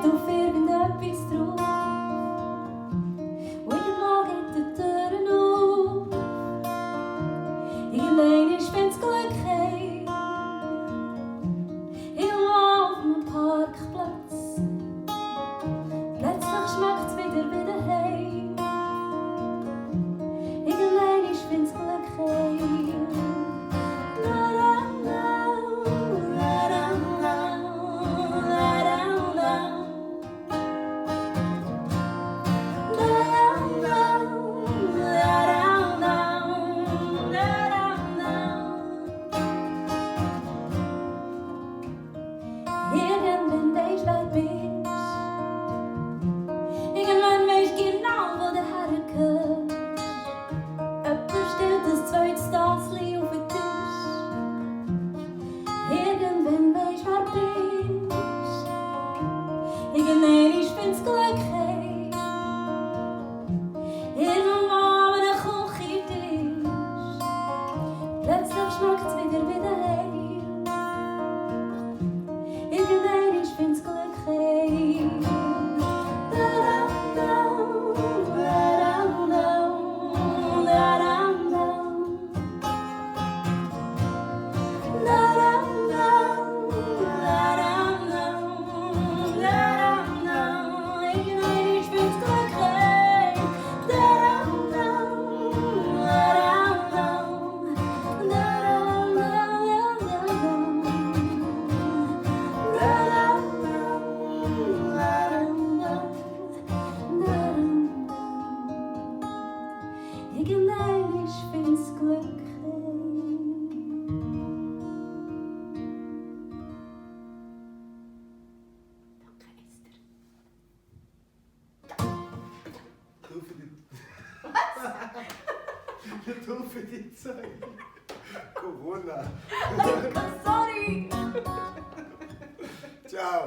steht auf irgendetwas drauf. Und irgendwo geht die Türen auf. Irgendwann find's Glück heim. Irgendwo auf einem Parkplatz. Plötzlich schmeckt's wieder wie daheim. Irgendwann find's Glück heim. Irgendwann weisst wer du bist. Irgendwann weisst genau, wo du hergehörst. Jemand stellt ein zweites Tassli auf den Tisch. Irgendwann weisst wer du bist. Irgendwann find's Glück heim. Irgendwo an einem Küchentisch. Plötzlich schmeckt's wieder wie daheim. Irgendwann find's Glück heim. Irgendwann find's Glück heim. Danke, Esther. Du für die... Was? Du für die Zeit. Corona. Sorry. Ciao.